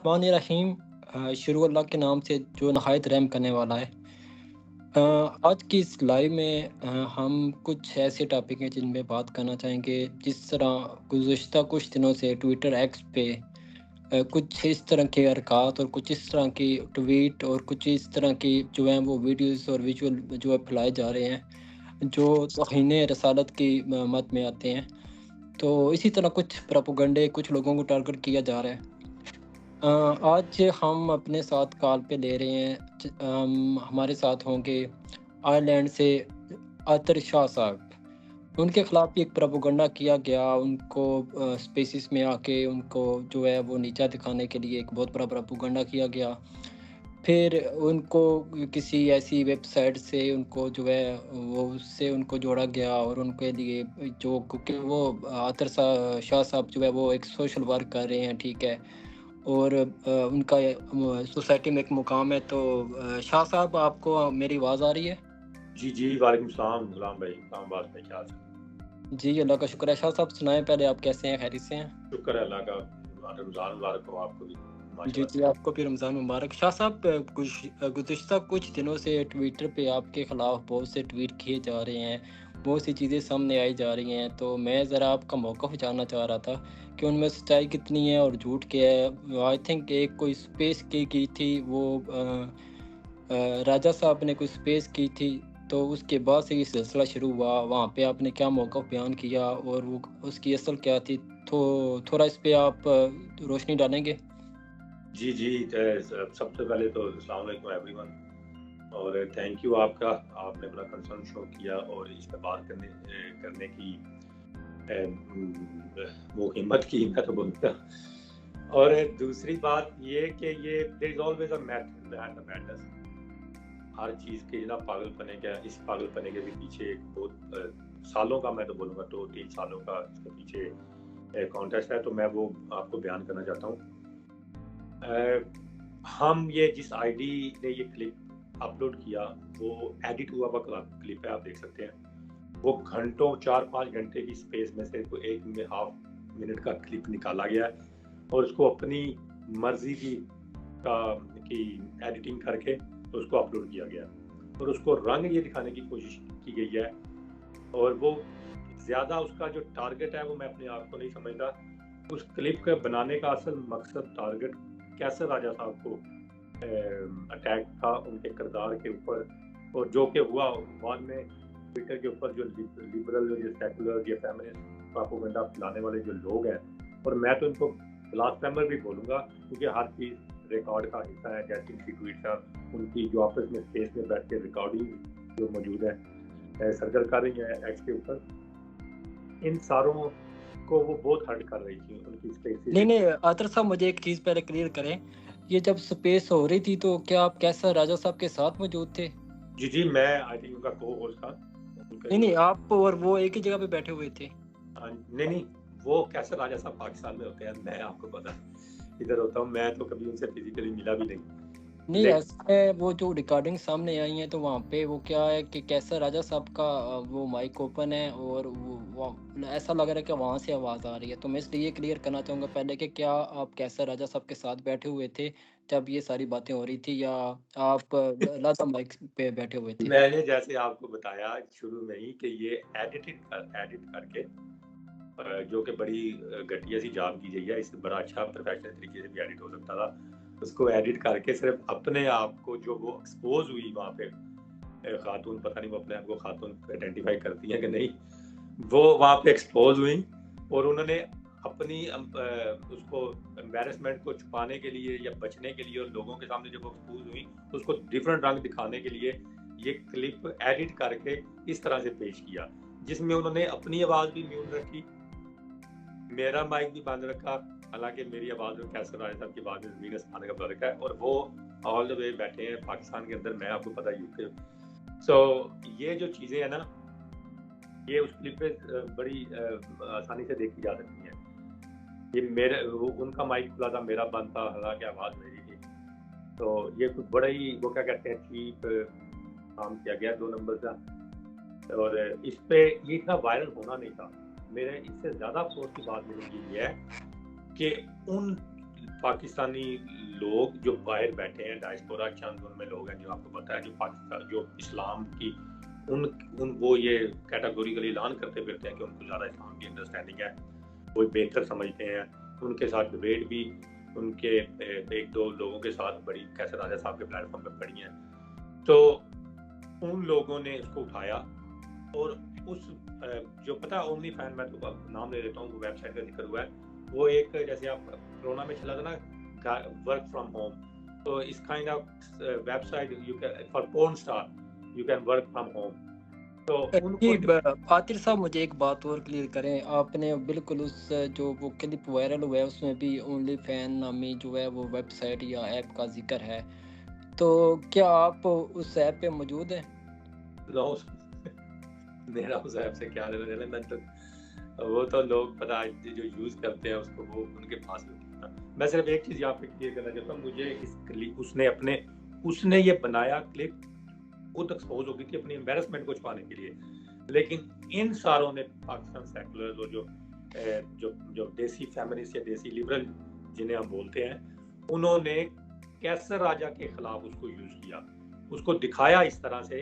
बिस्मिल्लाहिर्रहमानिर्रहीम। शुरू अल्लाह के नाम से जो नहायत रहम करने वाला है। आज की इस लाइव में हम कुछ ऐसे टॉपिक हैं जिन में बात करना चाहेंगे। जिस तरह गुज़िश्ता कुछ दिनों से ट्विटर एक्स पे कुछ इस तरह के हरकत और कुछ इस तरह की ट्वीट और कुछ इस तरह की जो हैं वो वीडियोस और विजुअल जो है फैलाए जा रहे हैं जो तौहीन रसालत की मत में आते हैं। तो इसी तरह कुछ प्रोपेगेंडे कुछ लोगों को टारगेट किया जा रहा है। आज हम अपने साथ कॉल पे ले रहे हैं हमारे साथ होंगे आयरलैंड से आतर शाह साहब। उनके ख़िलाफ़ भी एक प्रोपेगेंडा किया गया, उनको स्पेसिस में आके उनको जो है वो नीचा दिखाने के लिए एक बहुत बड़ा प्रोपेगेंडा किया गया। फिर उनको किसी ऐसी वेबसाइट से उनको जो है वो उससे उनको जोड़ा गया और उनके लिए जो क्योंकि वो आतर शाह साहब जो है वो एक सोशल वर्क कर रहे हैं, ठीक है। और उनका सोसाइटी में एक मुकाम है। तो शाह साहब, आपको मेरी आवाज़ आ रही है? जी, वालेकुम सलाम गुलाम भाई, इस्लामाबाद में क्या हाल है? जी, अल्लाह का शुक्र है। शाह साहब सुनाएँ पहले, आप कैसे हैं, खैरियत से हैं? शुक्र है अल्लाह का, रमज़ान मुबारक हो आपको भी जी, माशाल्लाह। आपको भी रमज़ान मुबारक। शाह साहब, गुज़िश्ता कुछ दिनों से ट्विटर पे आपके ख़िलाफ़ बहुत से ट्वीट किए जा रहे हैं, बहुत सी चीज़ें सामने आई जा रही हैं। तो मैं ज़रा आपका मौक़िफ़ जानना चाह रहा था कि उनमें सच्चाई कितनी है और झूठ क्या है। आई थिंक एक कोई स्पेस की थी वो राजा साहब ने कोई स्पेस की थी, तो उसके बाद से ये सिलसिला शुरू हुआ। वहाँ पे आपने क्या मौक़िफ़ बयान किया और वो उसकी असल क्या थी? तो थोड़ा इस पे आप रोशनी डालेंगे? जी, सबसे पहले तो अस्सलाम वालेकुम एवरीवन और थैंक यू आपका, आपने अपना कंसर्न शो किया और इस पे बात करने की वो हिम्मत की, मैं तो बोलूँगा। और दूसरी बात ये कि ये there is always a method behind the madness. हर चीज़ के ना पागलपने के इस पागलपने के भी पीछे एक बहुत सालों का, मैं तो बोलूँगा 2-3 सालों का इसके पीछे कॉन्टेस्ट है, तो मैं वो आपको बयान करना चाहता हूँ। हम ये जिस आईडी ने ये क्लिप अपलोड किया वो एडिट हुआ हुआ क्लिप है, आप देख सकते हैं। वो घंटों 4-5 घंटे की स्पेस में से कोई 1.5 मिनट का क्लिप निकाला गया है और उसको अपनी मर्जी की एडिटिंग करके तो उसको अपलोड किया गया और उसको रंग ये दिखाने की कोशिश की गई है। और वो ज़्यादा उसका जो टारगेट है वो मैं अपने आप को नहीं समझता। उस क्लिप के बनाने का असल मकसद टारगेट कैसर राजा साहब को अटैक था उनके किरदार के ऊपर, और जो कि हुआ बाद में ट्विटर के ऊपर जो लिबरल या सेकुलर या फेमिनिस्ट प्रोपेगेंडा फैलाने वाले जो लोग हैं, और मैं तो इनको ब्लास्फेमर भी बोलूँगा क्योंकि हर चीज़ रिकॉर्ड का हिस्सा है। जैसे उनकी ट्वीट है, उनकी जो आपस में स्पेस में बैठ के रिकॉर्डिंग जो मौजूद है सर्कल कर रही है एक्स के ऊपर, इन सारों को वो बहुत हर्ट कर रही थी उनकी स्पेस। नहीं, आतर साहब, मुझे एक चीज़ पहले क्लियर करें। ये जब स्पेस हो रही थी तो क्या आप कैसर राजा साहब के साथ मौजूद थे? जी, मैं आई थिंक उनका को-होस्ट था। नहीं, आप और वो एक ही जगह पे बैठे हुए थे? नहीं, वो कैसर राजा साहब पाकिस्तान में होते हैं, मैं आपको पता इधर होता हूँ, मैं तो कभी उनसे फिजिकली मिला भी नहीं। नहीं, ऐसा है, वो जो रिकॉर्डिंग सामने आई है तो वहाँ पे वो क्या है कि कैसर राजा साहब का वो माइक ओपन है और वो ऐसा लग रहा है कि वहाँ से आवाज़ आ रही है। तो मैं इसलिए क्लियर करना चाहूँगा पहले कि क्या आप कैसर राजा साहब के साथ बैठे हुए थे जब ये सारी बातें हो रही थी, या आप लाता माइक पे बैठे हुए थे? मैंने जैसे आपको बताया शुरू में ही कि ये एडिट करके जो कि बड़ी घटिया सी जान की गई है, इससे बड़ा अच्छा प्रोफेशनल तरीके से भी एडिट हो सकता था। उसको एडिट करके सिर्फ अपने आप को जो वो एक्सपोज हुई वहाँ पे खातून, पता नहीं वो अपने आप को खातून आइडेंटिफाई करती हैं कि नहीं, वो वहाँ पे एक्सपोज हुई और उन्होंने अपनी उसको एम्बैरेसमेंट को छुपाने के लिए या बचने के लिए और लोगों के सामने जब वो एक्सपोज हुई उसको डिफरेंट रंग दिखाने के लिए ये क्लिप एडिट करके इस तरह से पेश किया, जिसमें उन्होंने अपनी आवाज़ भी म्यूट रखी, मेरा माइक भी बंद रखा। हालांकि मेरी आवाज़ और कैसर राय साहब की आवाज़ में ज़मीन आसमान का फर्क है, और वो ऑल द वे बैठे हैं पाकिस्तान के अंदर, मैं आपको पता यूके। सो ये जो चीज़ें हैं ना, ये उस क्लिप पे बड़ी आसानी से देखी जा सकती हैं। ये मेरे उनका माइक खुला था, मेरा बंद था, हालांकि आवाज़ मेरी थी। तो ये कुछ बड़ा ही वो क्या कहते हैं चीप काम किया गया 2 नंबर का, और इस पे ये इतना वायरल होना नहीं था। मेरे इससे ज़्यादा अफसोस की बात मेरे लिए ये है कि उन पाकिस्तानी लोग जो बाहर बैठे हैं, डायस्पोरा चंद उनमें लोग हैं जो आपको पता है, जो पाकिस्तान जो इस्लाम की उन वो ये कैटेगोरिकली ऐलान करते फिरते हैं कि उनको ज़्यादा इस्लाम की अंडरस्टैंडिंग है, वो बेहतर समझते हैं। उनके साथ डिबेट भी उनके एक दो लोगों के साथ बड़ी कैसर राजा साहब के प्लेटफॉर्म पे पड़ी हैं। तो उन लोगों ने इसको उठाया और उस जो पता है ओमनी फैन, मैं तो नाम ले लेता हूँ, वो वेबसाइट का जिक्र हुआ है, वो एक जैसे आप कोरोना में चला था ना वर्क फ्रॉम होम, तो इस kind of website you can for porn star you can work from home. तो उनको आतिर साहब मुझे एक बात और क्लियर करें, आपने बिल्कुल उस जो वो क्लिप वायरल हुआ है उसमें भी ओनली फैन नामी जो है वो वेबसाइट या ऐप का जिक्र है, तो क्या आप उस ऐप पे मौजूद हैं? मेरा उस ऐप से क्या लेना देना, मैं तो वो तो लोग पता है जो यूज करते हैं उसको, वो उनके पास में। मैं सिर्फ एक चीज यहाँ पे क्लियर करना चाहता हूँ, मुझे इस क्लिप उसने ये बनाया क्लिप खुद एक्सपोज हो गई थी अपनी एम्बेरसमेंट को छुपाने के लिए, लेकिन इन सारों ने पाकिस्तान सेकुलर्स और जो देसी फेमिनिस्ट या देसी लिबरल जिन्हें हम बोलते हैं, उन्होंने कैसर राजा के खिलाफ उसको यूज किया, उसको दिखाया इस तरह से,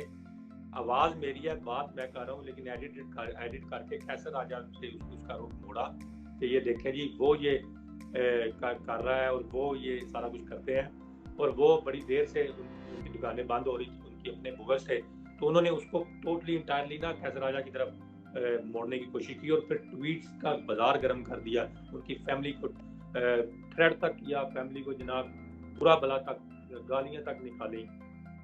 आवाज मेरी है, बात मैं कर रहा हूँ, लेकिन एडिट करके कैसर राजा से उसका रुख मोड़ा कि ये देखें जी वो ये कर रहा है और वो ये सारा कुछ करते हैं, और वो बड़ी देर से उनकी दुकानें बंद हो रही थी उनकी अपने बुगस से, तो उन्होंने उसको टोटली इंटायरली ना कैसर राजा की तरफ मोड़ने की कोशिश की, और फिर ट्वीट्स का बाजार गर्म कर दिया, उनकी फैमिली को थ्रेड तक किया, फैमिली को जनाब बुरा भला तक, गालियां तक निकाली।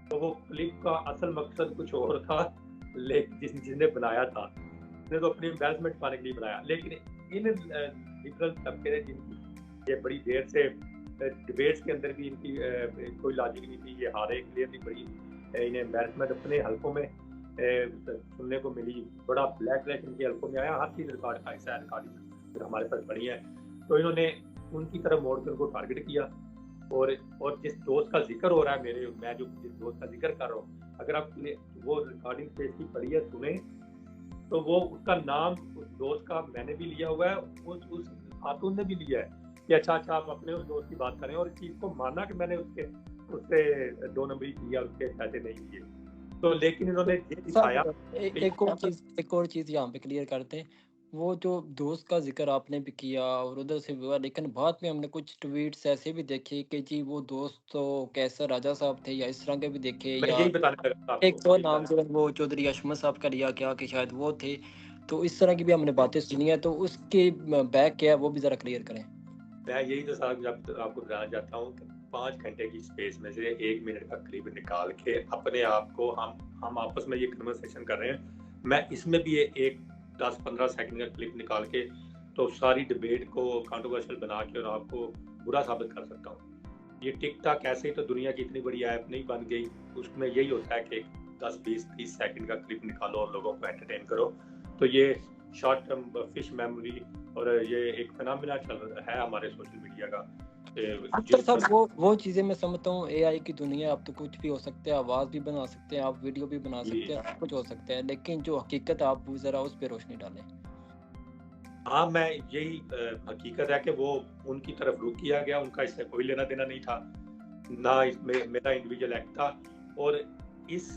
तो वो क्लिप का असल मकसद कुछ और था, लेकिन जिसने बनाया था उसने तो अपनी एम्बेरसमेंट पाने के लिए बनाया, लेकिन इन लिबरल तबके जिनकी ये बड़ी देर से डिबेट्स के अंदर भी इनकी कोई लॉजिक नहीं थी, ये हारे क्लियरली, बड़ी इन्हें एम्बेरसमेंट अपने हल्कों में सुनने को मिली, बड़ा ब्लैक इनके हल्कों में आया, हर चीज़ रिकॉर्ड था, ऐसा रिकॉर्डिंग हमारे पास बनी है। तो इन्होंने उनकी तरफ मोड़ कर उनको टारगेट किया, और जिस दोस्त का जिक्र हो रहा है मैं जो जिस दोस्त का जिक्र कर रहा हूँ, अगर आप वो रिकॉर्डिंग पेज की पढ़ी है सुने, तो वो उसका नाम उस दोस्त का मैंने भी लिया हुआ है, उस खातून ने भी लिया है कि अच्छा आप अपने उस दोस्त की बात करें, और इस चीज को माना कि मैंने उससे 2 नंबरी किया, उसके पैसे नहीं दिए। तो लेकिन इन्होंने ये दिखाया। एक और चीज यहाँ पे क्लियर करते हैं, वो जो दोस्त का जिक्र आपने भी किया और उधर से हुआ, लेकिन बाद में हमने कुछ ट्वीट्स ऐसे भी देखे कि जी वो दोस्त तो कैसर राजा साहब थे या इस तरह के भी देखे, मैं या यही बताने लगा आपको, एक और नाम जो है वो चौधरी अशमत साहब का लिया क्या कि शायद वो थे, तो इस तरह की भी हमने बातें सुनी है, तो उसके बैक क्या है वो भी जरा क्लियर करें। मैं यही तो साहब आपको बताना चाहता हूँ कि 5 घंटे की स्पेस में से 1 मिनट का क्लिप निकाल के अपने आप को हम आपस में ये कन्वर्सेशन कर रहे हैं, मैं इसमें भी एक 10-15 सेकंड का क्लिप निकाल के तो सारी डिबेट को कंट्रोवर्शियल बना के और आपको बुरा साबित कर सकता हूँ। ये टिकटॉक ऐसे ही तो दुनिया की इतनी बड़ी ऐप नहीं बन गई, उसमें यही होता है कि 10-20-30 सेकंड का क्लिप निकालो और लोगों को एंटरटेन करो। तो ये शॉर्ट टर्म फिश मेमोरी और ये एक फिनोमेना चल रहा है हमारे सोशल मीडिया का। अच्छा साहब, वो चीज़ें मैं समझता हूँ, एआई की दुनिया, अब तो कुछ भी हो सकता है, आवाज़ भी बना सकते हैं आप, वीडियो भी बना सकते हैं, कुछ हो सकता है, लेकिन जो हकीकत आप जरा उस पर रोशनी डालें। हाँ, मैं यही हकीकत है कि वो उनकी तरफ रुख किया गया, उनका इससे कोई लेना देना नहीं था, ना इसमें मेरा इंडिविजुअल एक्ट था। और इस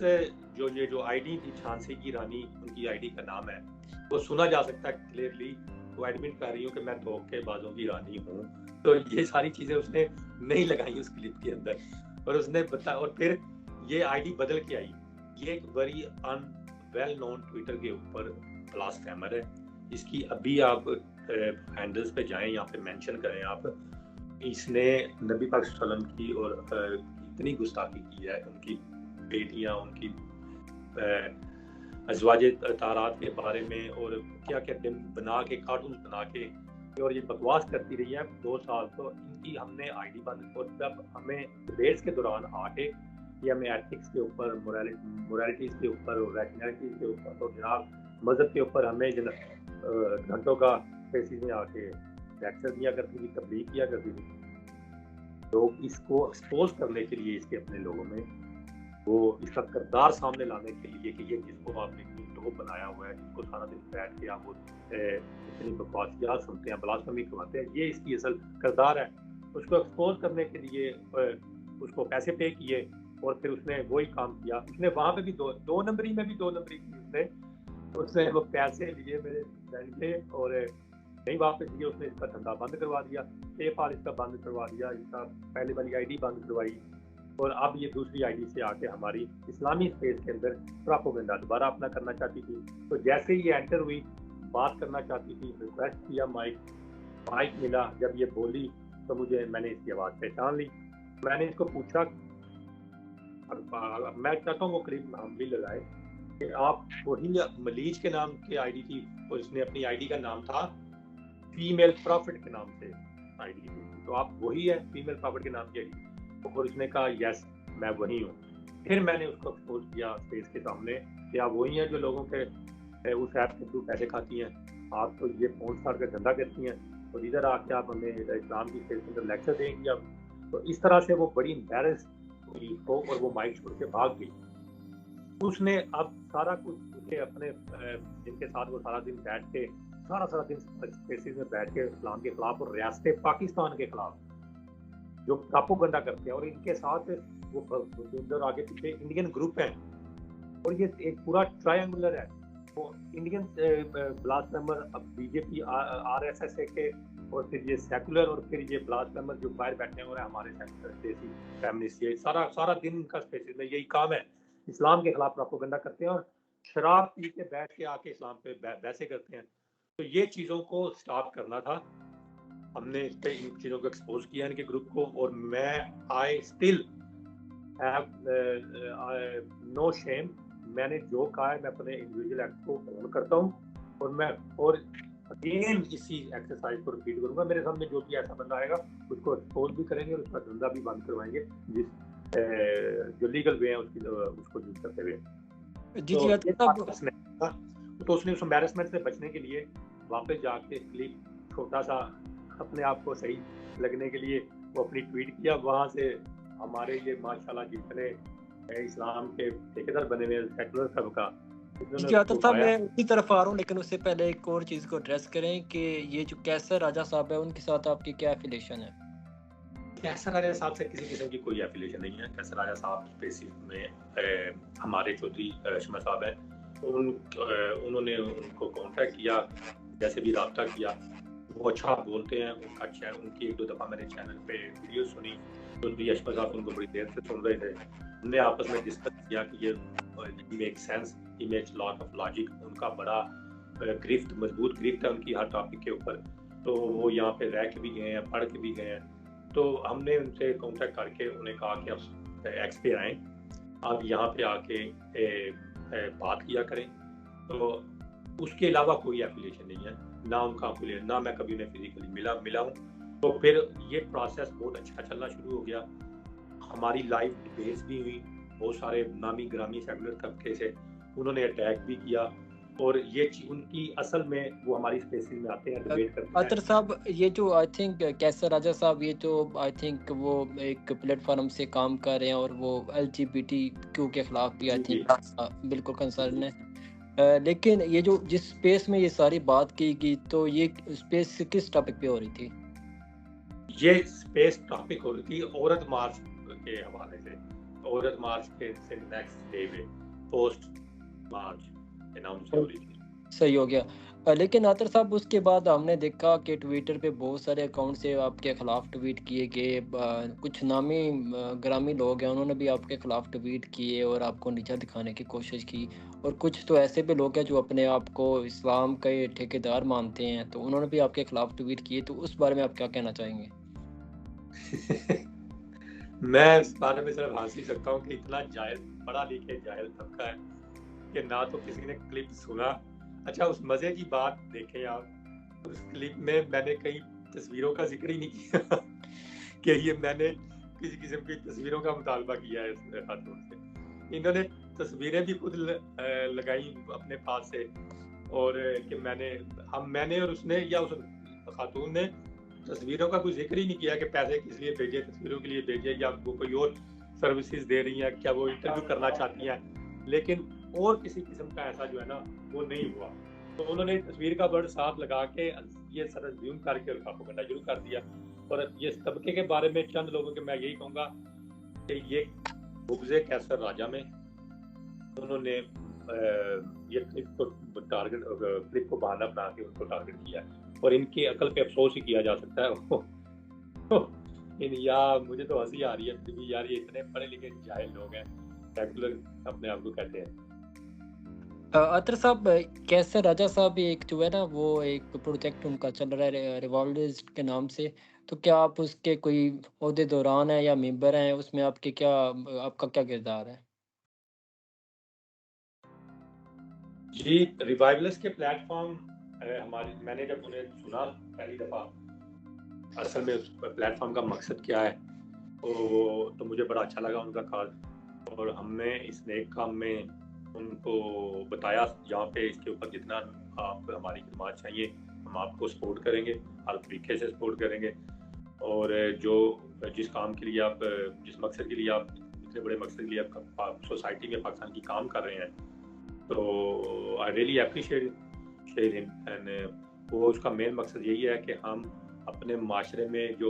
जो आईडी थी झांसी की रानी, उनकी आईडी का नाम है, वो सुना जा सकता है क्लियरली, वो एडमिट कर रही हूँ कि मैं धोखेबाजों की रानी हूँ। तो ये सारी चीजें उसने नहीं लगाई उस क्लिप के अंदर, और उसने बताया, और फिर ये आईडी बदल के आई। ये एक वेरी वेल नोन ट्विटर के ऊपर ब्लास्फेमर है, इसकी अभी आप हैंडल्स पे जाएं, यहाँ पे मेंशन करें आप, इसने नबी पाक सल्लल्लाहु अलैहि वसल्लम की और इतनी गुस्ताखी की है, उनकी बेटियां, उनकी अज़वाजे तारात के बारे में, और क्या क्या दिन बना के, कार्टून बना के, और ये बकवास करती रही है 2 साल। तो इनकी हमने आईडी बंद, और जब हमें डिबेट्स के दौरान आके ये हमें एथिक्स के ऊपर, मोरालिटीज़ के ऊपर और रैशनैलिटीज़ के ऊपर और जनाब मज़हब के ऊपर हमें घंटों का फेसिस में आके लेक्चर दिया करती थी, तबलीग किया करती थी, लोग इसको एक्सपोज करने के लिए, इसके अपने लोगों में वो इसका किरदार सामने लाने के लिए कि ये जिसको आपने टॉप बनाया हुआ है, जिसको सारा दिन बैठ के आप वो इतनी बकवासियात सुनते हैं, ब्लास्फेमी करवाते हैं, ये इसकी असल किरदार है। उसको एक्सपोज करने के लिए उसको पैसे पे किए और फिर उसने वही काम किया। उसने वहाँ पे भी दो नंबरी में भी 2 नंबरी की उसने वो पैसे लिए मेरे बैंक से और नहीं वापस दिए। उसने इसका धंधा बंद करवा दिया, पेपाल इसका बंद करवा दिया, इसका पहले वाली आईडी बंद करवाई और अब ये दूसरी आईडी से आके हमारी इस्लामी स्पेस के अंदर प्रोपेगेंडा दोबारा अपना करना चाहती थी। तो जैसे ही ये एंटर हुई, बात करना चाहती थी, रिक्वेस्ट किया, माइक मिला, जब ये बोली तो मैंने इसकी आवाज़ पहचान ली। मैंने इसको पूछा, मैं चाहता हूँ वो क्लिप हम भी लगाए कि आप वही मलीज के नाम की आईडी थी और इसने अपनी आईडी का नाम था फीमेल प्रॉफिट के नाम से आईडी थी, तो आप वही है फीमेल प्रॉफिट के नाम की आईडी? और उसने कहा यस मैं वही हूँ। फिर मैंने उसको एक्सपोज किया स्पेस के सामने कि आप वही हैं जो लोगों के उस ऐप के थ्रू पैसे खाती हैं, आप तो ये फोन स्टार का धंधा करती हैं और इधर आके आप हमें इस्लाम की स्पेस के अंदर लेक्चर देंगी आप। तो इस तरह से वो बड़ी एम्बैरेस हुई उसको और वो माइक छोड़ के भाग गई। उसने अब सारा कुछ उसे अपने जिनके साथ वो सारा दिन बैठ के सारा दिन स्पेसिस में बैठ के इस्लाम के खिलाफ और रियासत पाकिस्तान के खिलाफ जो प्रोपेगेंडा करते हैं और इनके साथ वो इधर आगे पीछे इंडियन ग्रुप हैं और ये एक पूरा ट्रायंगुलर है। वो इंडियन ब्लास्फेमर अब बीजेपी आरएसएस के और फिर ये सेकुलर और फिर ये ब्लास्फेमर जो बाहर बैठे हो रहे हैं हमारे सेकुलर देसी फेमिनिस्ट, ये सारा दिन इनका स्पेसिस में यही काम है, इस्लाम के खिलाफ प्रोपेगेंडा करते हैं और शराब पी के बैठ के आके इस्लाम पे वैसे करते हैं। तो ये चीज़ों को स्टॉप करना था। हमने इस पे इन चीज़ों को एक्सपोज किया इनके ग्रुप को और मैं I still have no shame. मैंने जो कहा है मैं अपने इंडिविजुअल एक्ट को फॉलो करता हूँ और मैं और अगेन इसी एक्सरसाइज को रिपीट करूंगा। मेरे सामने जो भी ऐसा बंदा आएगा उसको एक्सपोज भी करेंगे और उसका धंधा भी बंद करवाएंगे जिस जो लीगल वे है उसको यूज करते हुए। जी तो जी तो उसने उस एम्बैरेसमेंट से बचने के लिए वापस जाके क्लिप छोटा सा अपने आप को सही लगने के लिए वो अपनी ट्वीट किया। वहां से हमारे ये माशाल्लाह जितने इस्लाम के ठेकेदार बने हुए सेकुलर सबका साहब मैं उसी तरफ आ रहा हूँ, लेकिन उससे पहले एक और चीज़ को एड्रेस करें कि ये जो कैसर राजा साहब है उनके साथ आपकी क्या एफिलिएशन है? कैसर राजा साहब से किसी किस्म की कोई एफिलिएशन नहीं है। कैसर राजा साहब बेसिक में हमारे चौधरी शमा साहब हैं, उन्होंने उनको कॉन्टैक्ट किया, जैसे भी रब्ता किया। वो अच्छा बोलते हैं, उनका चैनल उनकी 1-2 दफ़ा मैंने चैनल पे वीडियो सुनी, चौधरी अशफाक साहब उनको बड़ी देर से सुन रहे थे। हमने आपस में डिस्कस किया कि ये make sense, he makes lot of logic. उनका बड़ा गिरफ्त मजबूत गिरफ्त है उनकी हर टॉपिक के ऊपर, तो वो यहाँ पे रह के भी गए हैं, पढ़ के भी गए हैं। तो हमने उनसे कॉन्टैक्ट करके उन्हें कहा कि आप एक्स पे आएँ, आप यहाँ पे आके बात किया करें। तो उसके अलावा कोई एफिलिएशन नहीं है, ना उनका एफिलिएशन, ना मैं कभी उन्हें फिजिकली मिला हूँ। तो फिर ये प्रोसेस बहुत अच्छा चलना शुरू हो गया। हमारी लाइव डिबेट्स भी हुई, बहुत सारे नामी ग्रामी सेकुलर तबके से उन्होंने अटैक भी किया और ये उनकी असल में वो हमारी स्पेसिस में आते हैं, डिबेट करते हैं। अतर साहब ये जो आई थिंक कैसर राजा साहब ये जो आई थिंक वो एक प्लेटफॉर्म से काम कर रहे हैं और वो LGBTQ के खिलाफ भी आई थिंक बिल्कुल कंसर्न है। लेकिन ये जो जिस स्पेस में ये सारी बात की गई, तो ये स्पेस किस टॉपिक पे हो रही थी? ये स्पेस टॉपिक हो रही थी औरत मार्च के हवाले से। औरत मार्च के नेक्स्ट डे में पोस्ट मार्च अनाउंस हो रही थी। सही हो गया। लेकिन आतर साहब उसके बाद हमने देखा कि ट्विटर पे बहुत सारे अकाउंट से आपके खिलाफ ट्वीट किए गए। कुछ नामी ग्रामी लोग हैं, उन्होंने भी आपके खिलाफ ट्वीट किए और आपको नीचा दिखाने की कोशिश की। और कुछ तो ऐसे भी लोग हैं जो अपने आप को इस्लाम के ठेकेदार मानते हैं, तो उन्होंने भी आपके खिलाफ ट्वीट किए। तो उस बारे में आप क्या कहना चाहेंगे? मैं इस बारे में सिर्फ हंस ही सकता हूँ कि इतना जाहिल, पढ़ा लिखे जाहिल तबका है कि ना तो किसी ने क्लिप सुना। अच्छा, उस मजे की बात देखें आप, उस क्लिप में मैंने कई तस्वीरों का जिक्र ही नहीं किया कि ये मैंने किसी किस्म की तस्वीरों का मुतालबा किया है इस खातून से। इन्होंने तस्वीरें भी खुद लगाई अपने पास से और कि मैंने और उसने या उस खातून ने तस्वीरों का कोई जिक्र ही नहीं किया कि पैसे किस लिए भेजे, तस्वीरों के लिए भेजे या वो कोई और सर्विसेज दे रही हैं, क्या वो इंटरव्यू करना चाहती हैं। लेकिन और किसी किस्म का ऐसा जो है ना वो नहीं हुआ। तो उन्होंने तस्वीर का वर्ड साथ लगा के ये सर ज्यूम करके उनका पकड़ना शुरू कर दिया। और ये तबके के बारे में चंद लोगों के मैं यही कहूँगा कि ये बुग़्ज़ कैसर राजा में उन्होंने ये क्लिप को बहाना बना के उनको टारगेट किया और इनकी अकल पे अफसोस ही किया जा सकता है। मुझे तो हंसी आ रही है फिर भी यार, ये इतने पढ़े लिखे जाहिल लोग हैं, सेकुलर अपने आप को कहते हैं। अतर साहब, कैसर राजा साहब एक जो है ना, वो एक प्रोजेक्ट उनका चल रहा है रिवॉल्वर्स के नाम से, तो क्या आप उसके कोई ओहदे दौरान हैं या मेंबर हैं उसमें? आपका क्या किरदार है? जी, रिवाइवल्स के प्लेटफॉर्म मैंने जब उन्हें सुना पहली दफ़ा, असल में उस प्लेटफॉर्म का मकसद क्या है, तो मुझे बड़ा अच्छा लगा उनका काज, और हमने इस नेक काम में उनको बताया जहाँ पे इसके ऊपर जितना आप हमारी खिदमत चाहिए हम आपको सपोर्ट करेंगे, हर तरीके से सपोर्ट करेंगे। और जिस काम के लिए आप, जिस मकसद के लिए आप, इतने बड़े मकसद के लिए आप सोसाइटी में पाकिस्तान की काम कर रहे हैं, तो I really appreciate him. And वो उसका मेन मकसद यही है कि हम अपने माशरे में जो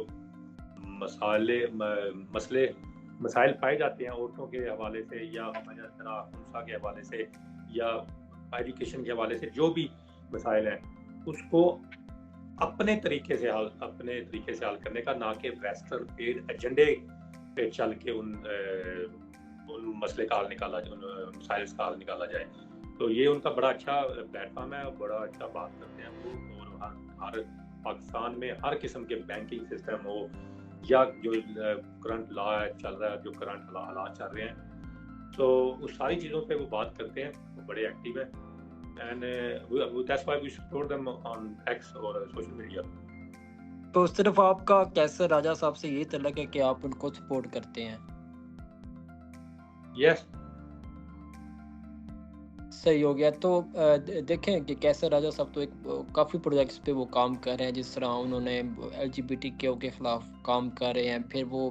मसाइल पाए जाते हैं औरतों के हवाले से या हिंसा के हवाले से या एजुकेशन के हवाले से, जो भी मसाइल हैं उसको अपने तरीके से हल करने का, ना कि वेस्टर्न पेड एजेंडे पे चल के उन मसले का हल निकाला जाए, उन मसाइल का हल निकाला जाए। तो ये उनका बड़ा अच्छा प्लेटफॉर्म है और बड़ा अच्छा बात करते हैं वो। और हर पाकिस्तान में हर किस्म के बैंकिंग सिस्टम हो या जो करंट लॉ चल रहा है, जो करंट हालात चल रहे हैं, तो उस सारी चीज़ों पे वो बात करते हैं, वो बड़े एक्टिव हैं। And that's why we support them on X और सोशल मीडिया। तो सिर्फ आपका कैसर राजा साहब से यही तल्लक है कि आप उनको सपोर्ट करते हैं? यस, सही हो गया। तो देखें कि कैसर राजा साहब तो एक काफ़ी प्रोजेक्ट्स पे वो काम कर रहे हैं, जिस तरह उन्होंने LGBTQ के ख़िलाफ़ काम कर रहे हैं। फिर वो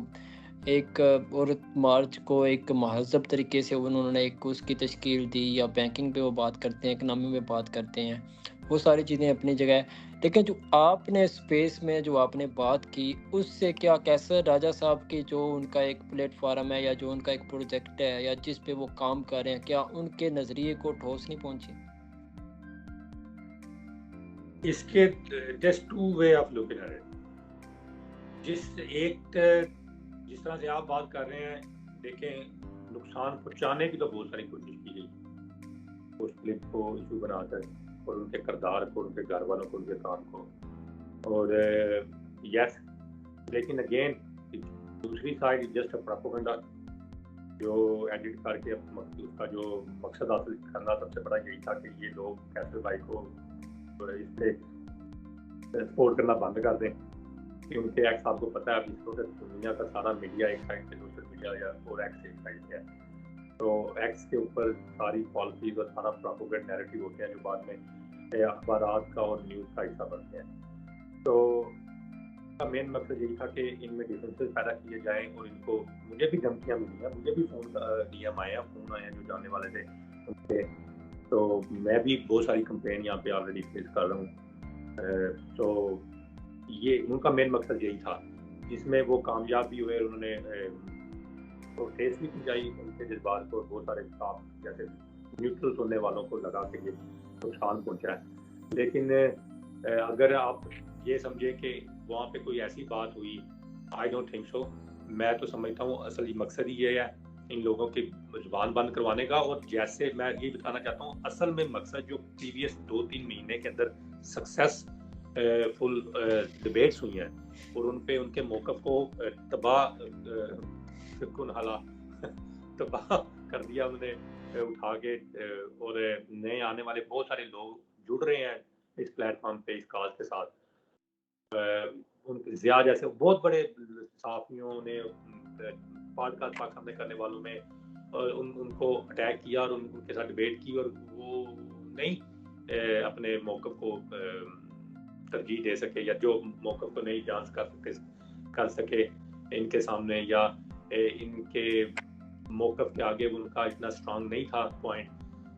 एक औरत मार्च को एक महज़ब तरीके से उन्होंने एक उसकी तश्कील दी, या बैंकिंग पे वो बात करते हैं, इकनॉमी में बात करते हैं, वो सारी चीज़ें अपनी जगह है। लेकिन जो आपने स्पेस में जो आपने बात की, उससे क्या कैसर राजा साहब की जो उनका एक प्लेटफॉर्म है या जो उनका एक प्रोजेक्ट है या जिस पे वो काम कर रहे हैं, क्या उनके नज़रिए को ठोस नहीं पहुंची? इसके just two way of looking at it. जिस तरह से आप बात कर रहे हैं, देखें नुकसान पहुंचाने की तो बहुत सारी कोशिश की गई उस क्लिप को इशू बनाकर, और उनके किरदार को, उनके घर वालों को, उनके काम को। और यस, लेकिन अगेन दूसरी साइड जस्ट अ प्रोपेगेंडा जो एडिट करके उसका जो मकसद हासिल करना सबसे बड़ा यही था कि ये लोग कैसर भाई को इससे सपोर्ट करना बंद कर दें, क्योंकि एक्स आपको पता है अभी दुनिया का सारा मीडिया एक साइड से, सोशल मीडिया या और एक्स एक साइड से है, तो एक्स के ऊपर सारी पॉलिसीज और सारा प्रोपेगेंडा नैरेटिव होते हैं जो बाद में अखबारात का और न्यूज़ का हिस्सा बनते हैं। तो का मेन मकसद यही था कि इनमें डिफरेंसेस पैदा किए जाएं, और इनको, मुझे भी धमकियां मिली हैं, मुझे भी DM आए हैं, फ़ोन आए हैं जो जानने वाले थे उनके, तो मैं भी बहुत सारी कंप्लेन यहाँ पे ऑलरेडी फेस कर रहा हूँ। तो ये उनका मेन मकसद यही था, जिसमें वो कामयाब भी हुए। उन्होंने तो ठेस भी पहुँचाई उनके जज्बात को, बहुत सारे स्टाफ जैसे न्यूट्रल सुनने वालों को लगा कि ये नुकसान पहुँचा है। लेकिन अगर आप ये समझे कि वहाँ पे कोई ऐसी बात हुई, आई डोंट थिंक सो। मैं तो समझता हूँ असल मकसद ही ये है इन लोगों की जुबान बंद करवाने का। और जैसे मैं ये बताना चाहता हूँ, असल में मकसद जो प्रीवियस 2-3 महीने के अंदर सक्सेस फुल डिबेट्स हुई हैं और उन पे उनके मौक़िफ़ को तबाह कर दिया उन्होंने उठा के, और नए आने वाले बहुत सारे लोग जुड़ रहे हैं इस प्लेटफॉर्म पे इस काज के साथ। उनके ज़िया जैसे बहुत बड़े सहाफ़ियों ने, पॉडकास्ट पाक सामने करने वालों में उनको अटैक किया और उनके साथ डिबेट की, और वो नहीं अपने मौक़िफ़ को तरजीह दे सके, या जो मौक़िफ़ को नहीं जांच कर सके इनके सामने, या इनके मौक़िफ़ के आगे उनका इतना स्ट्रांग नहीं था पॉइंट।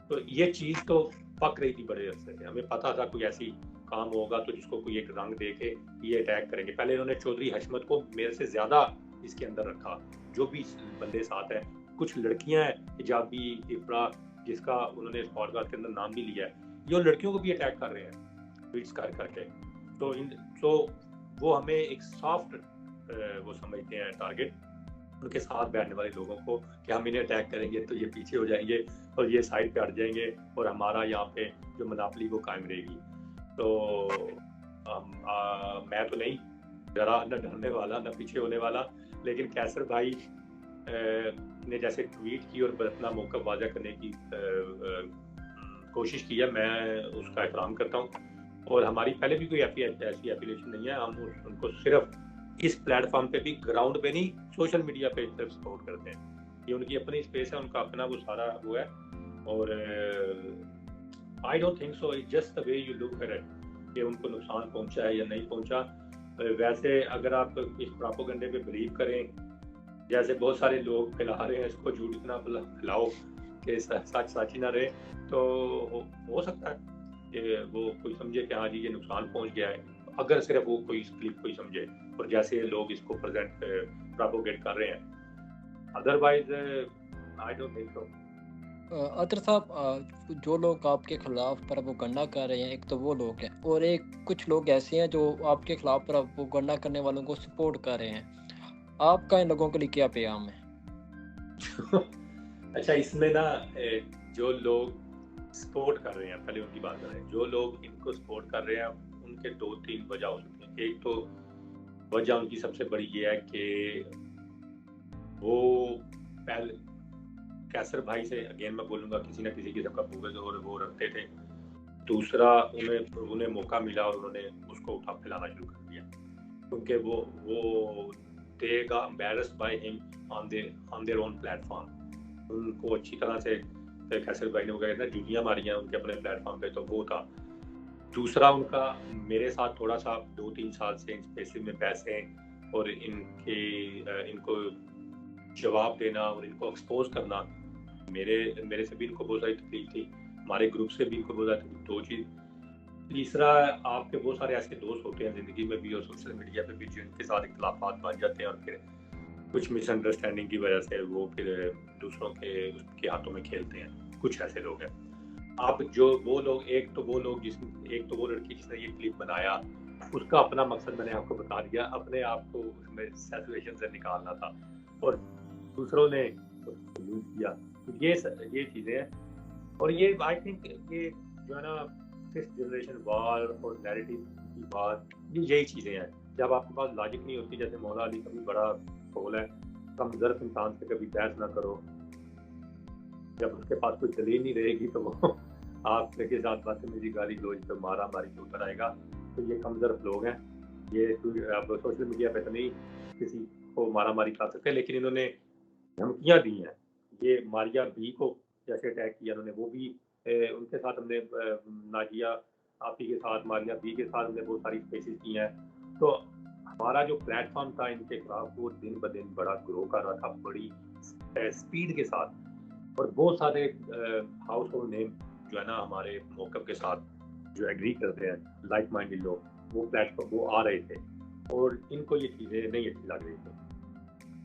तो ये चीज़ तो पक रही थी बड़े अरसे से, हमें पता था कोई ऐसी काम होगा तो जिसको कोई एक रंग दे के ये अटैक करेंगे। पहले इन्होंने चौधरी हशमत को मेरे से ज़्यादा इसके अंदर रखा, जो भी बंदे साथ हैं। कुछ लड़कियां हैं, हिजाबी, इफ्रा, जिसका उन्होंने इस पॉडकास्ट के अंदर नाम भी लिया है, ये लड़कियों को भी अटैक कर रहे हैं ट्वीट्स कर करके। तो वो हमें एक सॉफ्ट वो समझते हैं टारगेट, उनके साथ बैठने वाले लोगों को, कि हम इन्हें अटैक करेंगे तो ये पीछे हो जाएंगे और ये साइड पे हट जाएंगे और हमारा यहाँ पे जो मोनोपोली वो कायम रहेगी। तो मैं तो नहीं डरा, न डरने वाला, न पीछे होने वाला, लेकिन कैसर भाई ने जैसे ट्वीट की और अपना मौका वाज़ा करने की कोशिश की है, मैं उसका एहतराम करता हूँ। और हमारी पहले भी कोई ऐसी एफिलिएशन नहीं है, हम उनको सिर्फ इस प्लेटफॉर्म पे भी, ग्राउंड पे नहीं, सोशल मीडिया पे सिर्फ सपोर्ट करते हैं। ये उनकी अपनी स्पेस है, उनका अपना वो सारा वो है। और आई don't think so, it's just the way you look at it, कि उनको नुकसान पहुंचा है या नहीं पहुंचा। वैसे अगर आप इस प्रोपेगेंडे पे बिलीव करें, जैसे बहुत सारे लोग फैला रहे हैं इसको, झूठ इतना फैलाओ कि सच सच ही ना रहे, तो हो सकता है कि वो कोई समझे कि हाँ जी ये नुकसान पहुंच गया है, अगर सिर्फ वो कोई क्लिप कोई समझे, और जैसे लोग इसको प्रेजेंट प्रोपेगेट कर रहे हैं। Otherwise I don't think so. Attar साहब, जो लोग आपके खिलाफ प्रोपेगेंडा कर रहे हैं, एक तो वो लोग हैं, और एक कुछ लोग ऐसे हैं जो आपके खिलाफ प्रोपेगेंडा करने वालों को सपोर्ट कर रहे हैं। आपका इन लोगों के लिए क्या पैगाम है? अच्छा, इसमें ना जो लोग सपोर्ट कर रहे हैं, पहले उनकी बात करें, जो लोग इनको सपोर्ट कर रहे हैं उनके 2-3 वजह हो सकती हैं। एक तो वजह उनकी सबसे बड़ी ये है कि वो पहले कैसर भाई से, अगेन मैं बोलूँगा, किसी ना किसी किस्म का बुग़्ज़ और वो रखते थे। दूसरा, उन्हें मौका मिला और उन्होंने उसको उठा फैलाना शुरू कर दिया, क्योंकि वो they got embarrassed by him on their own platform। उनको अच्छी तरह से कैसर भाई ने वो कहते हैं जूतियाँ मारी हैं उनके अपने प्लेटफॉर्म पे, तो वो था। दूसरा, उनका मेरे साथ थोड़ा सा 2-3 साल से इन स्पेसेस में पैसे और इनको जवाब देना और इनको एक्सपोज करना, मेरे से भी इनको बहुत सारी तकलीफ थी, हमारे ग्रुप से भी इनको बहुत सारी तकलीफ। 2 चीज़। तीसरा, आपके बहुत सारे ऐसे दोस्त होते हैं ज़िंदगी में भी और सोशल मीडिया पे भी, जिनके साथ इख्तिलाफात बन जाते हैं और फिर कुछ मिसअंडरस्टैंडिंग की वजह से वो फिर दूसरों के हाथों में खेलते हैं। कुछ ऐसे लोग हैं। आप जो वो लोग, एक तो वो लड़की जिसने ये क्लिप बनाया, उसका अपना मकसद मैंने आपको बता दिया, अपने आप को उसमें सिचुएशन से निकालना था, और दूसरों ने उसको यूज़ किया। तो ये चीज़ें हैं। और ये आई थिंक ये जो है ना, फिफ्थ जनरेशन वार और नैरेटिव की बात, यही चीज़ें हैं। जब आपके पास लॉजिक नहीं होती, जैसे मौला अली का भी बड़ा कौल है, कमज़र्फ इंसान से कभी बहस ना करो। जब उसके पास कोई दलील नहीं रहेगी तो वो आपके साथ बदतमीजी, गाली गलौज पे मारा मारी के ऊपर आएगा। तो ये कमज़र्फ लोग हैं। ये अब सोशल मीडिया पे तो नहीं किसी को मारा मारी कर सकते, लेकिन इन्होंने धमकियाँ दी हैं। ये मारिया बी को जैसे अटैक किया इन्होंने, वो भी उनके साथ हमने नाजिया आपी के साथ, मारिया बी के साथ हमने बहुत सारी स्पेसेस की हैं। तो हमारा जो प्लेटफॉर्म था इनके खिलाफ, वो दिन ब दिन बड़ा ग्रो कर रहा था, बड़ी स्पीड के साथ। और बहुत सारे हाउस होल्ड नेम जो है ना हमारे मौक़िफ़ के साथ जो एग्री करते हैं, लाइक माइंडेड लोग, वो प्लेटफॉर्म वो आ रहे थे और इनको ये चीज़ें नहीं अच्छी लग रही थी।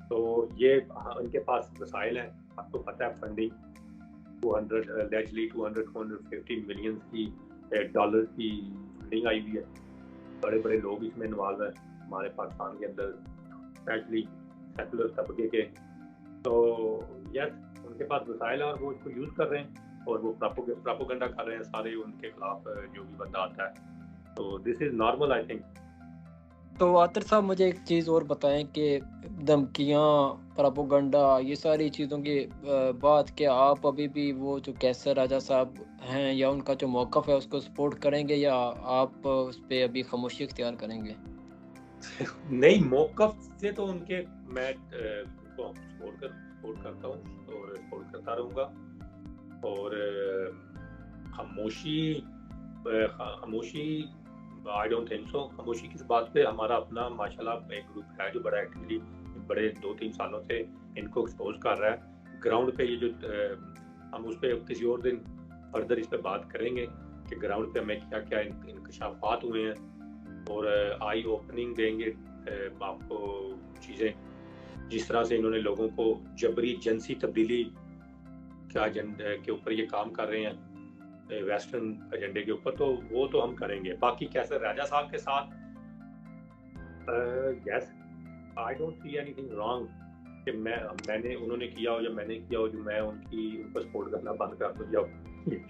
तो ये इनके पास वसाइल हैं, आपको पता है, फंडिंग 250 मिलियन की डॉलर की फंडिंग आई हुई है। बड़े बड़े लोग इसमें इन्वॉल्व हैं हमारे पाकिस्तान के अंदर, स्पेशली सेकुलर तबके के। तो यस, उनके पास वसाइल है और वो इसको यूज़ कर रहे हैं और वो प्रोपेगेंडा कर रहे हैं सारे उनके खिलाफ जो भी बंदा आता है। तो this is normal I think. तो आतर साहब, मुझे एक चीज़ और बताएं कि धमकियाँ, प्रोपेगेंडा, ये सारी चीज़ों की बात, क्या आप अभी भी वो जो कैसर राजा साहब हैं या उनका जो मौक़िफ़ है उसको सपोर्ट करेंगे, या आप उस पे अभी खामोशी इख्तियार करेंगे? नहीं, मौक़िफ़ से तो उनके मैं उनको सपोर्ट करता हूँ और सपोर्ट करता रहूँगा। और खामोशी आई डोंट थिंक सो। खामोशी किस बात पे? हमारा अपना माशाल्लाह एक ग्रुप है जो बड़ा एक्टिवली बड़े 2-3 सालों से इनको एक्सपोज कर रहा है ग्राउंड पे। ये जो हम उस पर किसी और दिन फर्दर इस पर बात करेंगे। कि ग्राउंड पे हमें क्या क्या इंकशाफात हुए हैं और आई ओपनिंग देंगे आपको चीज़ें, जिस तरह से इन्होंने लोगों को जबरी जिनसी तब्दीली के ऊपर ये काम कर रहे हैं वेस्टर्न एजेंडे के ऊपर, तो वो तो हम करेंगे। बाकी कैसे राजा साहब के साथ yes I don't see anything wrong कि मैंने उन्होंने किया हो या मैंने किया हो जो मैं उनको सपोर्ट करना बंद कर दूं, या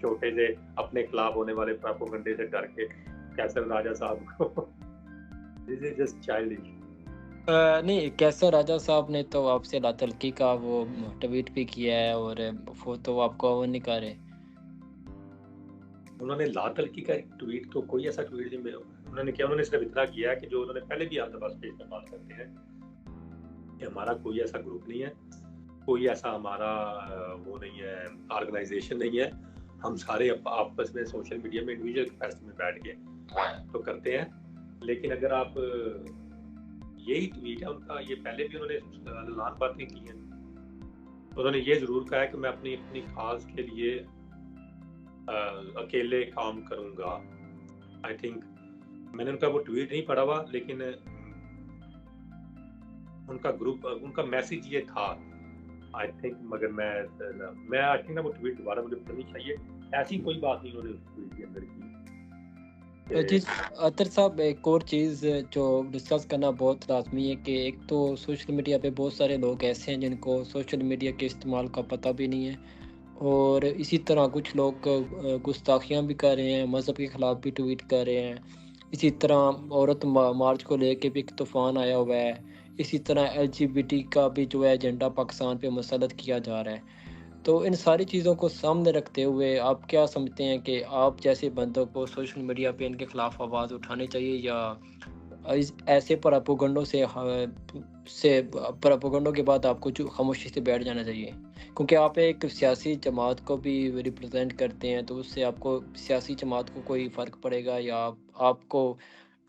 छोटे से अपने खिलाफ होने वाले प्रोपेगेंडे से डर के कैसर राजा साहब को दिस इज जस्ट चाइल्डिश। नहीं, कैसर राजा साहब ने तो आपसे लातलकी का वो ट्वीट भी किया है और वो तो आपको वो नहीं कर रहे। उन्होंने लातलकी का ट्वीट तो कोई ऐसा ट्वीट नहीं उन्होंने किया, उन्होंने सिर्फ इतना किया कि जो उन्होंने पहले भी आपके पास पेज पे बात करते हैं कि हमारा कोई ऐसा ग्रुप नहीं है, कोई ऐसा हमारा वो नहीं है, ऑर्गेनाइजेशन नहीं है, हम सारे आपस में सोशल मीडिया में इंडिविजुअल कैपेसिटी में बैठ के तो करते हैं। लेकिन अगर आप यही ट्वीट है उनका, ये पहले भी उन्होंने लान बातें की हैं, उन्होंने ये जरूर कहा है कि मैं अपनी खास के लिए अकेले काम करूंगा। आई थिंक मैंने उनका वो ट्वीट नहीं पढ़ा हुआ, लेकिन उनका ग्रुप उनका मैसेज ये था आई थिंक, मगर मैं आई थिंक ना वो ट्वीट दोबारा मुझे पढ़नी चाहिए। ऐसी कोई बात नहीं उन्होंने ट्वीट के अंदर की। जी अतर साहब, एक और चीज़ जो डिस्कस करना बहुत लाजमी है कि एक तो सोशल मीडिया पे बहुत सारे लोग ऐसे हैं जिनको सोशल मीडिया के इस्तेमाल का पता भी नहीं है, और इसी तरह कुछ लोग गुस्ताखियाँ भी कर रहे हैं, मज़हब के ख़िलाफ़ भी ट्वीट कर रहे हैं। इसी तरह औरत मार्च को लेके भी एक तूफ़ान आया हुआ है। इसी तरह LGBT का भी जो है एजेंडा पाकिस्तान पे मुसल्लत किया जा रहा है। तो इन सारी चीज़ों को सामने रखते हुए आप क्या समझते हैं कि आप जैसे बंदों को सोशल मीडिया पे इनके ख़िलाफ़ आवाज़ उठानी चाहिए, या इस ऐसे प्रोपेगेंडों से प्रोपेगेंडों के बाद आपको जो खामोशी से बैठ जाना चाहिए? क्योंकि आप एक सियासी जमात को भी रिप्रेजेंट करते हैं, तो उससे आपको सियासी जमात को कोई फ़र्क पड़ेगा, या आपको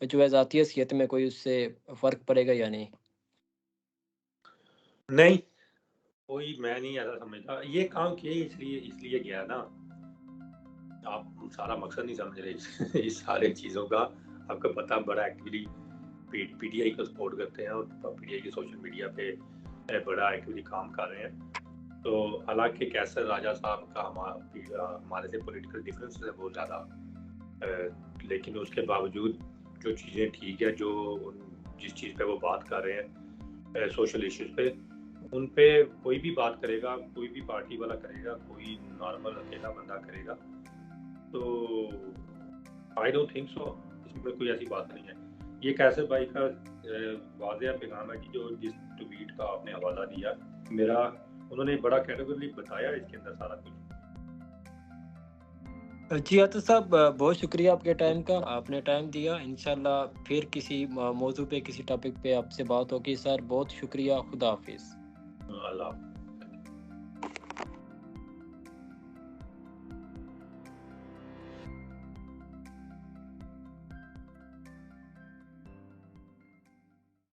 जो है ज़ाती हैसियत में कोई उससे फ़र्क पड़ेगा या नहीं? नहीं, कोई मैं नहीं ऐसा समझता। ये काम किए इसलिए गया ना, आप सारा मकसद नहीं समझ रहे इस सारे चीज़ों का। आपको पता बड़ा एक्टिवली पीटीआई को सपोर्ट करते हैं और पीटीआई के सोशल मीडिया पे बड़ा एक्टिवली काम कर रहे हैं। तो हालांकि कैसर राजा साहब का हमारे से पॉलिटिकल डिफरेंस है बहुत ज़्यादा, लेकिन उसके बावजूद जो चीज़ें ठीक है, जो जिस चीज़ पे वो बात कर रहे हैं सोशल इश्यूज पे, उन पे कोई भी बात करेगा, कोई भी पार्टी वाला करेगा, कोई नॉर्मल अकेला बंदा करेगा, तो आई डोंट थिंक सो इसमें कोई ऐसी बात नहीं है। ये कैसर भाई का वाज़ेह पैगाम है कि जो जिस ट्वीट का आपने हवाला दिया मेरा, उन्होंने बड़ा कैटेगोरली बताया इसके अंदर सारा कुछ। जी अतर साहब, बहुत शुक्रिया आपके टाइम का, आपने टाइम दिया। इंशाल्लाह फिर किसी मौजू पे, किसी टॉपिक पे आपसे बात होगी। सर बहुत शुक्रिया, खुदा हाफिज़। अल्लाह।